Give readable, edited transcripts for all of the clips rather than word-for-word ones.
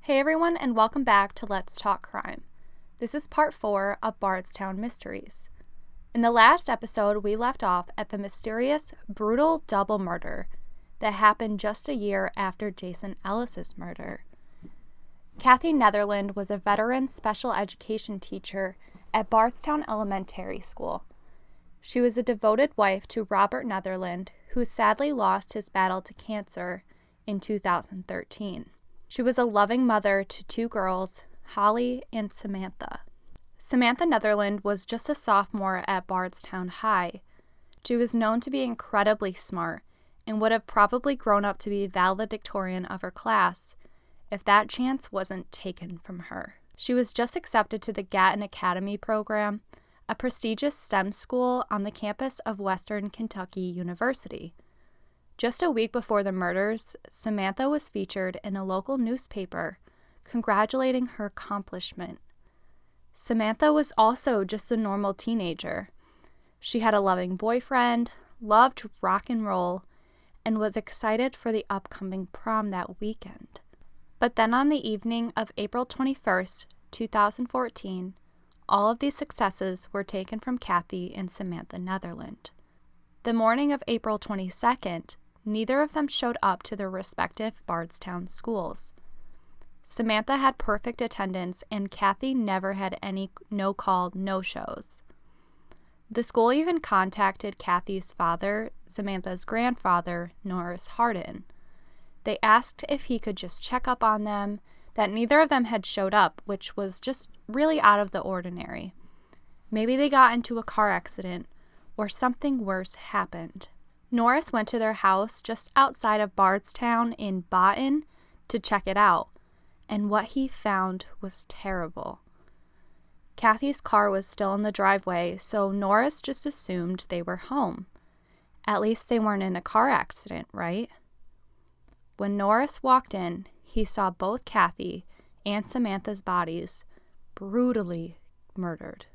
Hey everyone, and welcome back to Let's Talk Crime. This is part 4 of Bardstown Mysteries. In the last episode, we left off at the mysterious, brutal double murder that happened just a year after Jason Ellis's murder. Kathy Netherland was a veteran special education teacher at Bardstown Elementary School. She was a devoted wife to Robert Netherland, who sadly lost his battle to cancer in 2013. She was a loving mother to 2 girls, Holly and Samantha. Samantha Netherland was just a sophomore at Bardstown High. She was known to be incredibly smart and would have probably grown up to be valedictorian of her class if that chance wasn't taken from her. She was just accepted to the Gatton Academy program, a prestigious STEM school on the campus of Western Kentucky University. Just a week before the murders, Samantha was featured in a local newspaper, congratulating her accomplishment. Samantha was also just a normal teenager. She had a loving boyfriend, loved rock and roll, and was excited for the upcoming prom that weekend. But then on the evening of April 21st, 2014, all of these successes were taken from Kathy and Samantha Netherland. The morning of April 22nd, neither of them showed up to their respective Bardstown schools. Samantha had perfect attendance, and Kathy never had any no-call, no-shows. The school even contacted Kathy's father, Samantha's grandfather, Norris Hardin. They asked if he could just check up on them, that neither of them had showed up, which was just really out of the ordinary. Maybe they got into a car accident, or something worse happened. Norris went to their house just outside of Bardstown in Boughton to check it out, and what he found was terrible. Kathy's car was still in the driveway, so Norris just assumed they were home. At least they weren't in a car accident, right? When Norris walked in, he saw both Kathy and Samantha's bodies brutally murdered.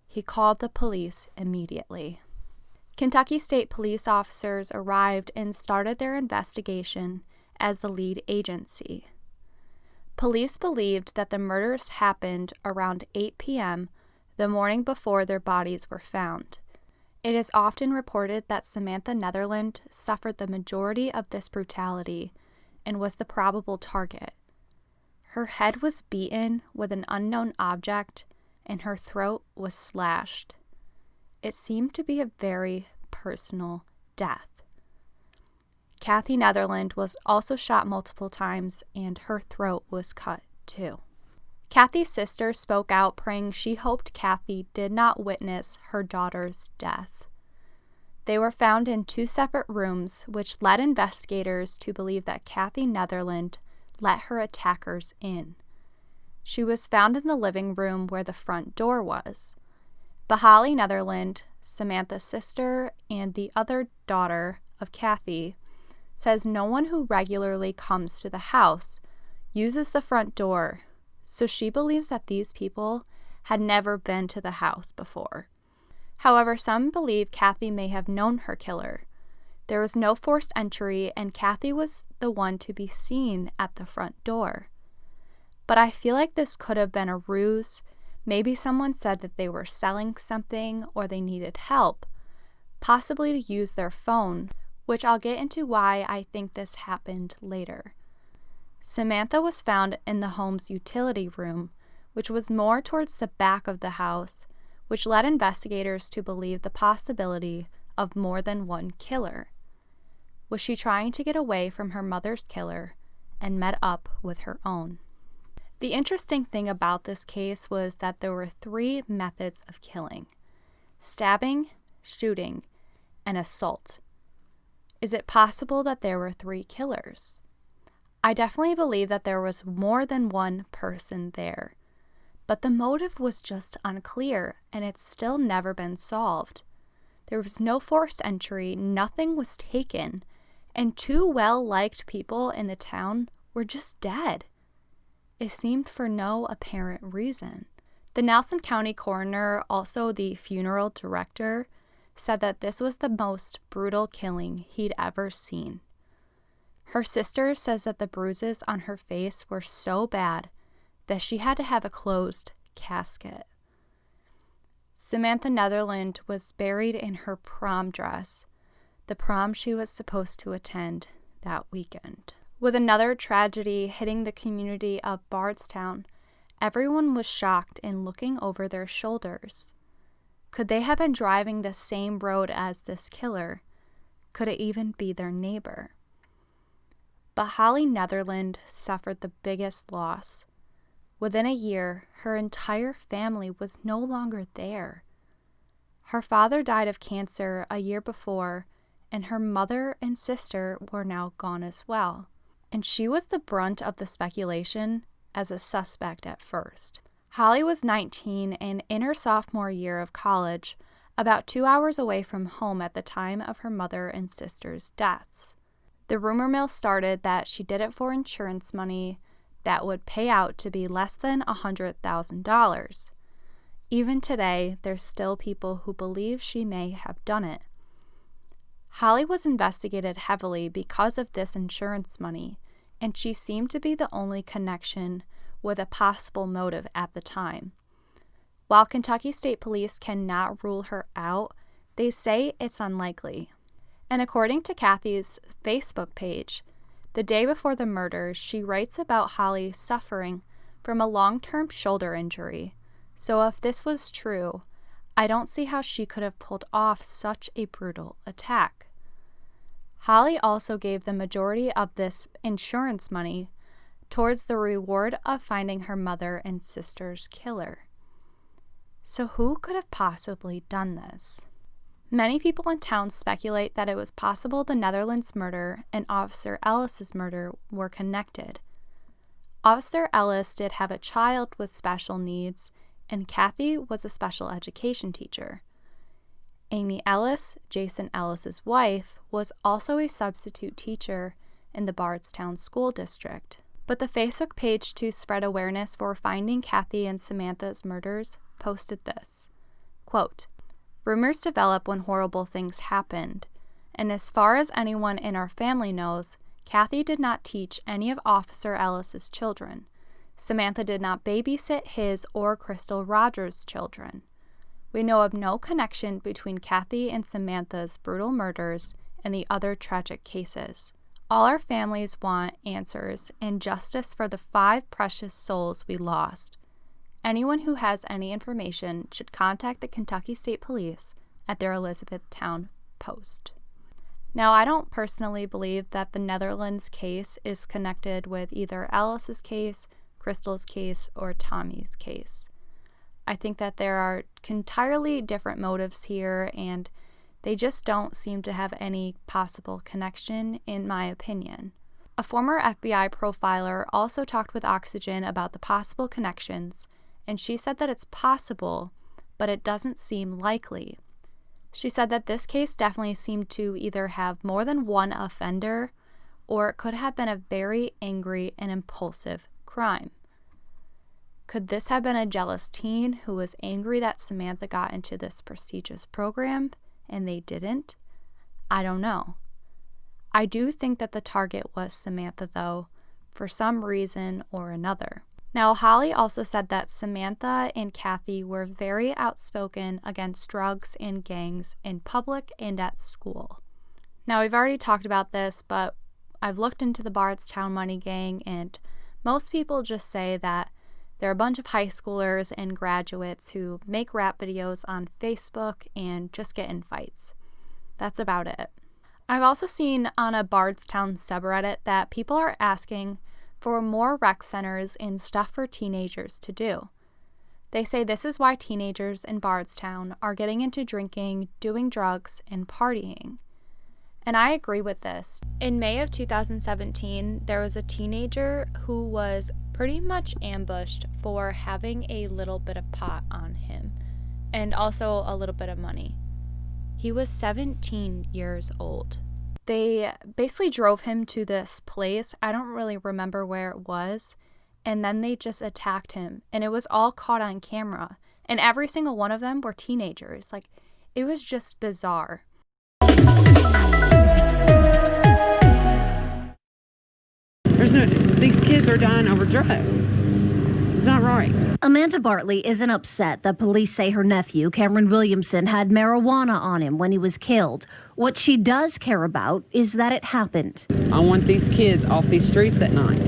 He called the police immediately. Kentucky State Police officers arrived and started their investigation as the lead agency. Police believed that the murders happened around 8 p.m. the morning before their bodies were found. It is often reported that Samantha Netherland suffered the majority of this brutality and was the probable target. Her head was beaten with an unknown object, and her throat was slashed. It seemed to be a very personal death. Kathy Netherland was also shot multiple times, and her throat was cut too. Kathy's sister spoke out, praying she hoped Kathy did not witness her daughter's death. They were found in 2 separate rooms, which led investigators to believe that Kathy Netherland let her attackers in. She was found in the living room where the front door was. Holly Netherland, Samantha's sister and the other daughter of Kathy, says no one who regularly comes to the house uses the front door, so she believes that these people had never been to the house before. However, some believe Kathy may have known her killer. There was no forced entry, and Kathy was the one to be seen at the front door. But I feel like this could have been a ruse. Maybe someone said that they were selling something or they needed help, possibly to use their phone, which I'll get into why I think this happened later. Samantha was found in the home's utility room, which was more towards the back of the house, which led investigators to believe the possibility of more than one killer. Was she trying to get away from her mother's killer and met up with her own? The interesting thing about this case was that there were 3 methods of killing: stabbing, shooting, and assault. Is it possible that there were 3 killers? I definitely believe that there was more than one person there, but the motive was just unclear, and it's still never been solved. There was no forced entry, nothing was taken, and 2 well-liked people in the town were just dead. It seemed for no apparent reason. The Nelson County coroner, also the funeral director, said that this was the most brutal killing he'd ever seen. Her sister says that the bruises on her face were so bad that she had to have a closed casket. Samantha Netherland was buried in her prom dress, the prom she was supposed to attend that weekend. With another tragedy hitting the community of Bardstown, everyone was shocked and looking over their shoulders. Could they have been driving the same road as this killer? Could it even be their neighbor? But Holly Netherland suffered the biggest loss. Within a year, her entire family was no longer there. Her father died of cancer a year before, and her mother and sister were now gone as well. And she was the brunt of the speculation as a suspect at first. Holly was 19 and in her sophomore year of college, about 2 hours away from home at the time of her mother and sister's deaths. The rumor mill started that she did it for insurance money that would pay out to be less than $100,000. Even today, there's still people who believe she may have done it. Holly was investigated heavily because of this insurance money, and she seemed to be the only connection with a possible motive at the time. While Kentucky State Police cannot rule her out, they say it's unlikely. And according to Kathy's Facebook page, the day before the murder, she writes about Holly suffering from a long-term shoulder injury. So if this was true, I don't see how she could have pulled off such a brutal attack. Holly also gave the majority of this insurance money towards the reward of finding her mother and sister's killer. So who could have possibly done this? Many people in town speculate that it was possible the Netherlands murder and Officer Ellis's murder were connected. Officer Ellis did have a child with special needs, and Kathy was a special education teacher. Amy Ellis, Jason Ellis's wife, was also a substitute teacher in the Bardstown School District. But the Facebook page to spread awareness for finding Kathy and Samantha's murders posted this, quote, "Rumors develop when horrible things happened, and as far as anyone in our family knows, Kathy did not teach any of Officer Ellis's children. Samantha did not babysit his or Crystal Rogers' children. We know of no connection between Kathy and Samantha's brutal murders and the other tragic cases. All our families want answers and justice for the 5 precious souls we lost. Anyone who has any information should contact the Kentucky State Police at their Elizabethtown post." Now, I don't personally believe that the Netherlands case is connected with either Ellis's case, Crystal's case, or Tommy's case. I think that there are entirely different motives here, and they just don't seem to have any possible connection, in my opinion. A former FBI profiler also talked with Oxygen about the possible connections, and she said that it's possible, but it doesn't seem likely. She said that this case definitely seemed to either have more than one offender, or it could have been a very angry and impulsive crime. Could this have been a jealous teen who was angry that Samantha got into this prestigious program and they didn't? I don't know. I do think that the target was Samantha, though, for some reason or another. Now, Holly also said that Samantha and Kathy were very outspoken against drugs and gangs in public and at school. Now, we've already talked about this, but I've looked into the Bardstown Money Gang, and most people just say that they're a bunch of high schoolers and graduates who make rap videos on Facebook and just get in fights. That's about it. I've also seen on a Bardstown subreddit that people are asking for more rec centers and stuff for teenagers to do. They say this is why teenagers in Bardstown are getting into drinking, doing drugs, and partying. And I agree with this. In May of 2017, there was a teenager who was pretty much ambushed for having a little bit of pot on him and also a little bit of money. He was 17 years old. They basically drove him to this place. I don't really remember where it was. And then they just attacked him. And it was all caught on camera. And every single one of them were teenagers. Like, it was just bizarre. These kids are dying over drugs. It's not right. Amanda Bartley isn't upset that police say her nephew, Cameron Williamson, had marijuana on him when he was killed. What she does care about is that it happened. I want these kids off these streets at night.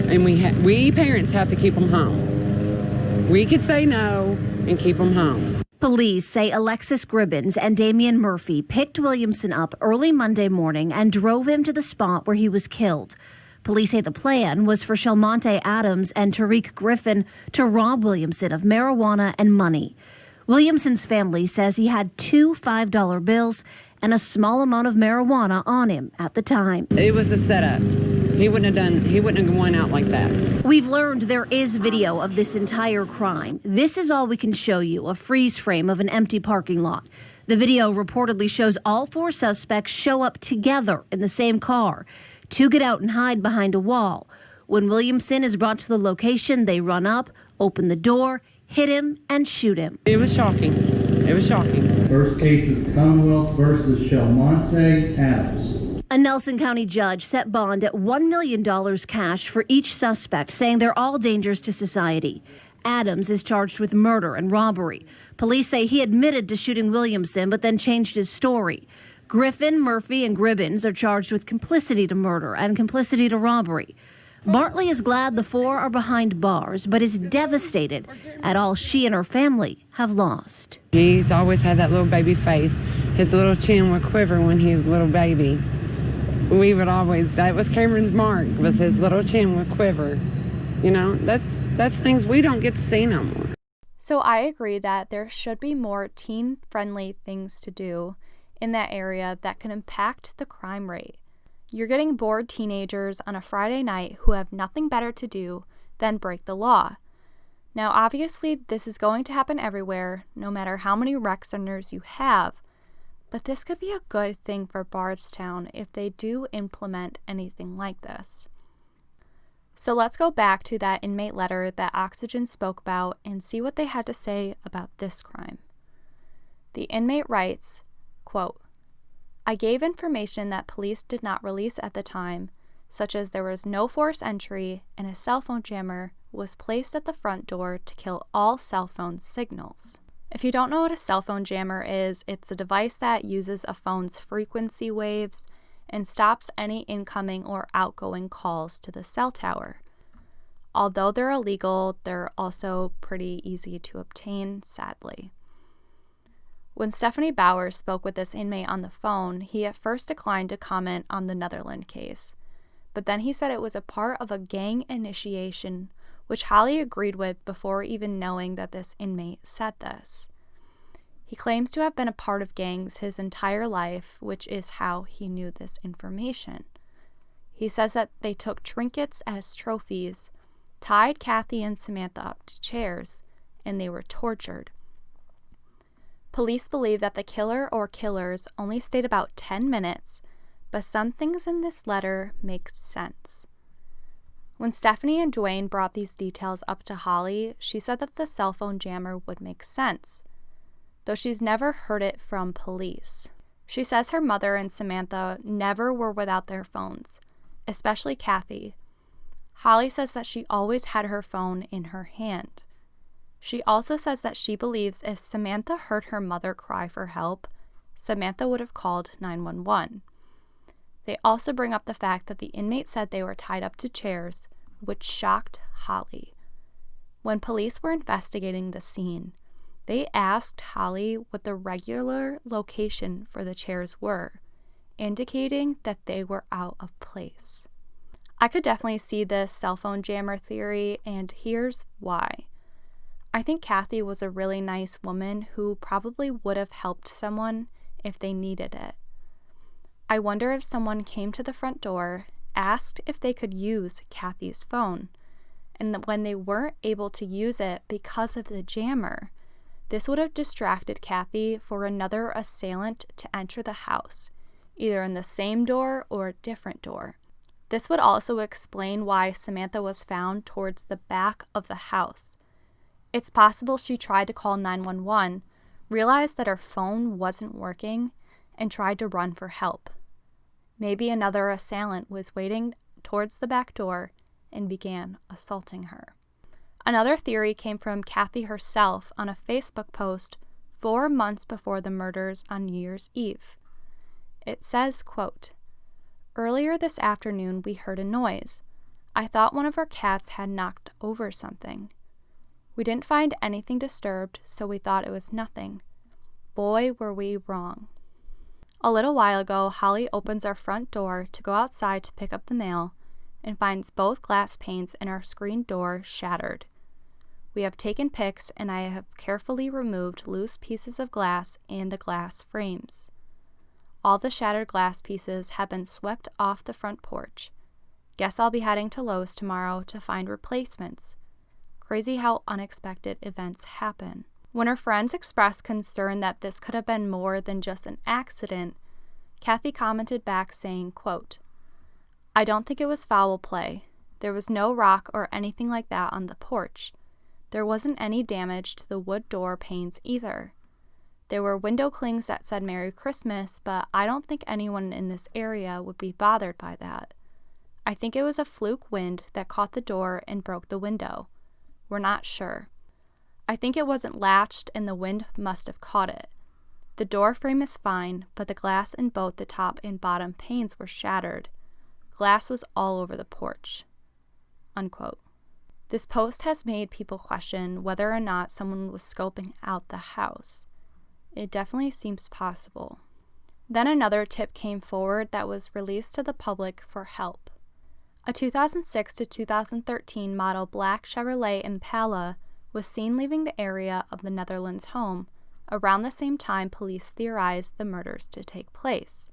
And we parents have to keep them home. We could say no and keep them home. Police say Alexis Gribbins and Damian Murphy picked Williamson up early Monday morning and drove him to the spot where he was killed. Police say the plan was for Shelmonte Adams and Tariq Griffin to rob Williamson of marijuana and money. Williamson's family says he had two $5 bills and a small amount of marijuana on him at the time. It was a setup. He wouldn't have gone out like that. We've learned there is video of this entire crime. This is all we can show you, a freeze frame of an empty parking lot. The video reportedly shows all four suspects show up together in the same car. Two get out and hide behind a wall. When Williamson is brought to the location, they run up, open the door, hit him, and shoot him. It was shocking. It was shocking. First case is Commonwealth versus Shelmonte Adams. A Nelson County judge set bond at $1 million cash for each suspect, saying they're all dangers to society. Adams is charged with murder and robbery. Police say he admitted to shooting Williamson, but then changed his story. Griffin, Murphy, and Gribbins are charged with complicity to murder and complicity to robbery. Bartley is glad the four are behind bars, but is devastated at all she and her family have lost. He's always had that little baby face. His little chin would quiver when he was a little baby. We would always, that was Cameron's mark, was his little chin would quiver. You know, that's things we don't get to see no more. So I agree that there should be more teen-friendly things to do in that area that can impact the crime rate. You're getting bored teenagers on a Friday night who have nothing better to do than break the law. Now, obviously, this is going to happen everywhere, no matter how many rec centers you have, but this could be a good thing for Bardstown if they do implement anything like this. So let's go back to that inmate letter that Oxygen spoke about and see what they had to say about this crime. The inmate writes, quote, I gave information that police did not release at the time, such as there was no forced entry and a cell phone jammer was placed at the front door to kill all cell phone signals. If you don't know what a cell phone jammer is, it's a device that uses a phone's frequency waves and stops any incoming or outgoing calls to the cell tower. Although they're illegal, they're also pretty easy to obtain, sadly. When Stephanie Bowers spoke with this inmate on the phone, he at first declined to comment on the Netherland case, but then he said it was a part of a gang initiation, which Holly agreed with before even knowing that this inmate said this. He claims to have been a part of gangs his entire life, which is how he knew this information. He says that they took trinkets as trophies, tied Kathy and Samantha up to chairs, and they were tortured. Police believe that the killer or killers only stayed about 10 minutes, but some things in this letter make sense. When Stephanie and Dwayne brought these details up to Holly, she said that the cell phone jammer would make sense, though she's never heard it from police. She says her mother and Samantha never were without their phones, especially Kathy. Holly says that she always had her phone in her hand. She also says that she believes if Samantha heard her mother cry for help, Samantha would have called 911. They also bring up the fact that the inmate said they were tied up to chairs, which shocked Holly. When police were investigating the scene, they asked Holly what the regular location for the chairs were, indicating that they were out of place. I could definitely see this cell phone jammer theory, and here's why. I think Kathy was a really nice woman who probably would have helped someone if they needed it. I wonder if someone came to the front door, asked if they could use Kathy's phone, and that when they weren't able to use it because of the jammer, this would have distracted Kathy for another assailant to enter the house, either in the same door or a different door. This would also explain why Samantha was found towards the back of the house. It's possible she tried to call 911, realized that her phone wasn't working, and tried to run for help. Maybe another assailant was waiting towards the back door and began assaulting her. Another theory came from Kathy herself on a Facebook post 4 months before the murders on New Year's Eve. It says, quote, "Earlier this afternoon we heard a noise. I thought one of our cats had knocked over something. We didn't find anything disturbed, so we thought it was nothing. Boy, were we wrong." A little while ago, Holly opens our front door to go outside to pick up the mail and finds both glass panes in our screen door shattered. We have taken pics and I have carefully removed loose pieces of glass and the glass frames. All the shattered glass pieces have been swept off the front porch. Guess I'll be heading to Lowe's tomorrow to find replacements. Crazy how unexpected events happen. When her friends expressed concern that this could have been more than just an accident, Kathy commented back saying, quote, "I don't think it was foul play. There was no rock or anything like that on the porch. There wasn't any damage to the wood door panes either. There were window clings that said Merry Christmas, but I don't think anyone in this area would be bothered by that. I think it was a fluke wind that caught the door and broke the window. We're not sure. I think it wasn't latched and the wind must have caught it. The door frame is fine, but the glass in both the top and bottom panes were shattered. Glass was all over the porch." Unquote. This post has made people question whether or not someone was scoping out the house. It definitely seems possible. Then another tip came forward that was released to the public for help. A 2006 to 2013 model black Chevrolet Impala was seen leaving the area of the Netherlands home around the same time police theorized the murders to take place.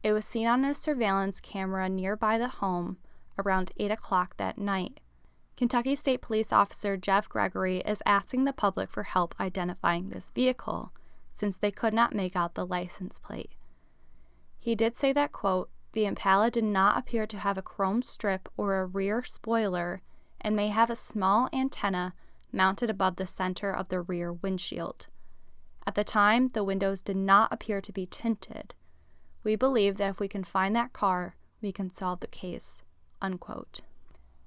It was seen on a surveillance camera nearby the home around 8 o'clock that night. Kentucky State Police Officer Jeff Gregory is asking the public for help identifying this vehicle, since they could not make out the license plate. He did say that, quote, "The Impala did not appear to have a chrome strip or a rear spoiler and may have a small antenna mounted above the center of the rear windshield. At the time, the windows did not appear to be tinted. We believe that if we can find that car, we can solve the case." Unquote.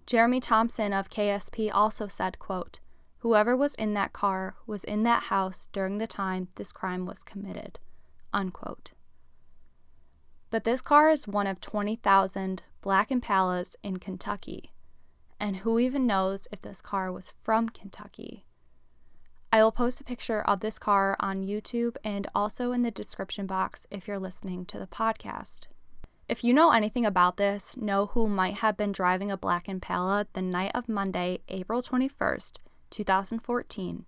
Jeremy Thompson of KSP also said, quote, "Whoever was in that car was in that house during the time this crime was committed." Unquote. But this car is one of 20,000 black Impalas in Kentucky. And who even knows if this car was from Kentucky? I will post a picture of this car on YouTube and also in the description box if you're listening to the podcast. If you know anything about this, know who might have been driving a black Impala the night of Monday, April 21st, 2014,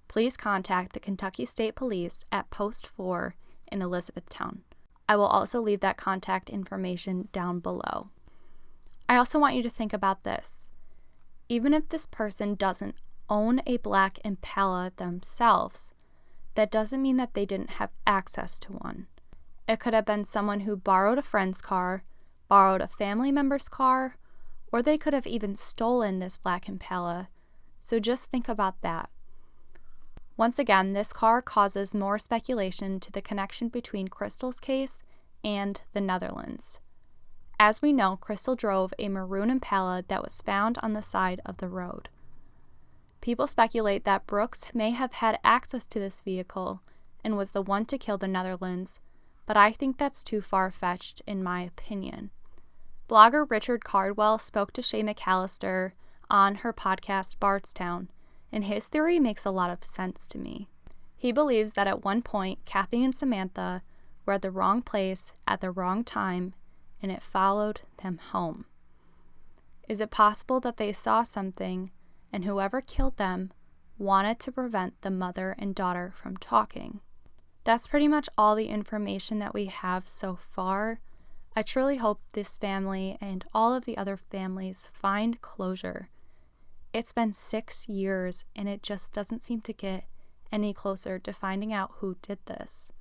please contact the Kentucky State Police at Post 4 in Elizabethtown. I will also leave that contact information down below. I also want you to think about this. Even if this person doesn't own a black Impala themselves, that doesn't mean that they didn't have access to one. It could have been someone who borrowed a friend's car, borrowed a family member's car, or they could have even stolen this black Impala. So just think about that. Once again, this car causes more speculation to the connection between Crystal's case and the Netherlands. As we know, Crystal drove a maroon Impala that was found on the side of the road. People speculate that Brooks may have had access to this vehicle and was the one to kill the Netherlands, but I think that's too far-fetched in my opinion. Blogger Richard Cardwell spoke to Shay McAllister on her podcast Bardstown, and his theory makes a lot of sense to me. He believes that at one point, Kathy and Samantha were at the wrong place at the wrong time, and it followed them home. Is it possible that they saw something, and whoever killed them wanted to prevent the mother and daughter from talking? That's pretty much all the information that we have so far. I truly hope this family and all of the other families find closure. It's been 6 years, and it just doesn't seem to get any closer to finding out who did this.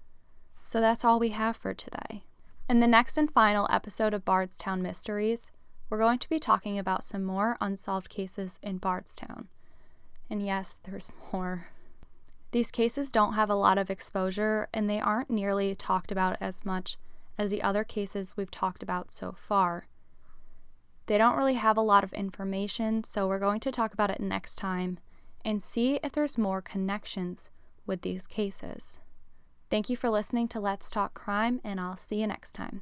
So that's all we have for today. In the next and final episode of Bardstown Mysteries, we're going to be talking about some more unsolved cases in Bardstown. And yes, there's more. These cases don't have a lot of exposure, and they aren't nearly talked about as much as the other cases we've talked about so far. They don't really have a lot of information, so we're going to talk about it next time and see if there's more connections with these cases. Thank you for listening to Let's Talk Crime, and I'll see you next time.